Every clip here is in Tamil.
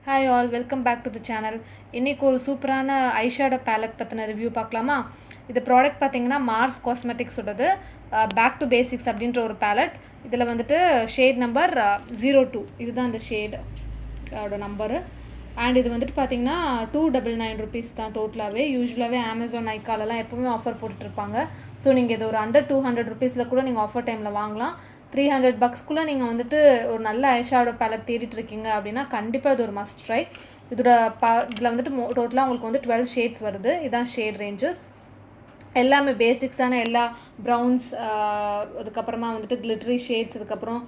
Hi all, welcome back to the channel. இன்றைக்கி ஒரு சூப்பரான ஐஷேடோ பேலட் பற்றின ரிவ்யூ பார்க்கலாமா? இது ப்ராடக்ட் பார்த்தீங்கன்னா மார்ஸ் காஸ்மெட்டிக்ஸோடது பேக் டு பேசிக்ஸ் அப்படின்ற ஒரு பேலட். இதில் வந்துட்டு ஷேட் நம்பர் 02 இதுதான் இந்த ஷேடோட நம்பரு. அண்ட் இது வந்துட்டு பார்த்தீங்கன்னா 299 rupees தான் டோட்டலாகவே. யூஸ்வலாகவே அமேசான் நைக்காலெலாம் எப்போவுமே ஆஃபர் போட்டுட்ருப்பாங்க. ஸோ நீங்கள் இது ஒரு அண்டர் 200 rupeesல கூட நீங்கள் ஆஃபர் டைமில் வாங்கலாம். 300 bucksக்குள்ளே நீங்கள் வந்துட்டு ஒரு நல்ல ஐஷேடோ பேலட் தேடிட்டு இருக்கீங்க அப்படின்னா கண்டிப்பாக இது ஒரு மஸ்ட் ட்ரை. இதில் வந்துட்டு டோட்டலாக உங்களுக்கு வந்து 12 ஷேட்ஸ் வருது. இதுதான் ஷேட் ரேஞ்சஸ். எல்லாமே பேசிக்ஸான எல்லா ப்ரௌன்ஸ், அதுக்கப்புறமா வந்துட்டு கிளிட்ரி ஷேட்ஸ், அதுக்கப்புறம்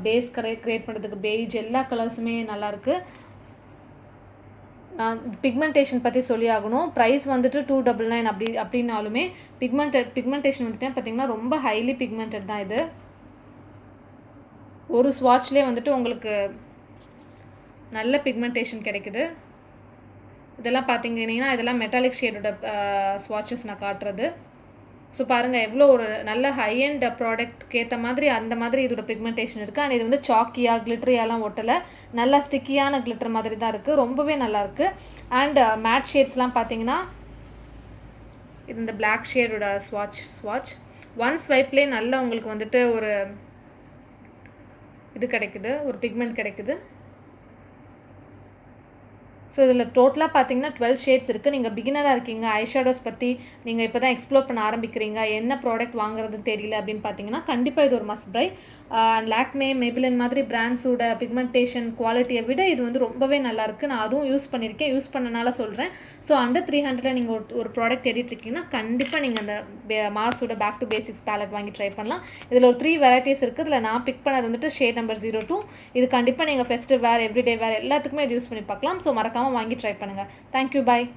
பேஸ் க்ரியேட் பண்ணுறதுக்கு பெய்ஜ், எல்லா கலர்ஸுமே நல்லாயிருக்கு. நான் பிக்மெண்டேஷன் பற்றி சொல்லி ஆகணும். ப்ரைஸ் வந்துட்டு 299 அப்படின்னாலுமே பிக்மெண்டேஷன் வந்துட்டு பார்த்திங்கன்னா ரொம்ப ஹைலி பிக்மெண்டட் தான் இது. ஒரு ஸ்வாட்ச்லேயே வந்துட்டு உங்களுக்கு நல்ல பிக்மெண்டேஷன் கிடைக்குது. இதெல்லாம் பார்த்தீங்கன்னா இதெல்லாம் மெட்டாலிக் ஷேடோட ஸ்வாட்சஸ் நான் காட்டுறது. ஸோ பாருங்கள் எவ்வளோ ஒரு நல்ல ஹை அண்ட் ப்ராடக்ட்க்கு ஏற்ற மாதிரி அந்த மாதிரி இதோட பிக்மெண்டேஷன் இருக்குது. அண்ட் இது வந்து சாக்கியாக கிளிட்டரியாலாம் ஒட்டலை, நல்லா ஸ்டிக்கியான கிளிட்டர் மாதிரி தான் இருக்குது. ரொம்பவே நல்லாயிருக்கு. அண்ட் மேட் ஷேட்ஸ்லாம் பார்த்தீங்கன்னா இது இந்த பிளாக் ஷேடோட ஸ்வாட்ச் ஒன் ஸ்வைப்லேயே நல்லா உங்களுக்கு வந்துட்டு ஒரு இது கிடைக்குது, ஒரு பிக்மெண்ட் கிடைக்குது. ஸோ இதில் டோட்டலாக பார்த்தீங்கன்னா 12 ஷேட்ஸ் இருக்குது. நீங்கள் பிகினராக இருக்கீங்க, ஐஷேடோஸ் பற்றி நீங்கள் இப்போ தான் எக்ஸ்ப்ளோர் பண்ண ஆரம்பிக்கிறீங்க, என்ன ப்ராடக்ட் வாங்குறது தெரியல அப்படின்னு பார்த்தீங்கன்னா கண்டிப்பாக இது ஒரு மஸ்ட் பை. அண்ட் லாக்மே, மேபிலின் மாதிரி பிராண்ட்ஸோட பிக்மெண்டேஷன் குவாலிட்டியை விட இது வந்து ரொம்பவே நல்லாயிருக்கு. நான் அதுவும் யூஸ் பண்ணியிருக்கேன், யூஸ் பண்ணனால சொல்கிறேன். ஸோ அண்டர் 300 நீங்கள் ஒரு ப்ராடக்ட் தேடிட்டு இருக்கீங்கன்னா கண்டிப்பாக நீங்கள் அந்த மார்ஸோட பேக் டு பேசிக்ஸ் பேலட் வாங்கி ட்ரை பண்ணலாம். இதில் ஒரு 3 வெரைட்டிஸ் இருக்குது. இதில் நான் பிக் பண்ணது வந்துட்டு ஷேட் நம்பர் 02. இது கண்டிப்பாக நீங்கள் ஃபெஸ்டிவ் வேர், எவ்ரிடே வேர் எல்லாத்துக்குமே இது யூஸ் பண்ணி பார்க்கலாம். ஸோ மறக்காமல் வாங்கி ட்ரை பண்ணுங்கள். தேங்க்யூ, பாய்.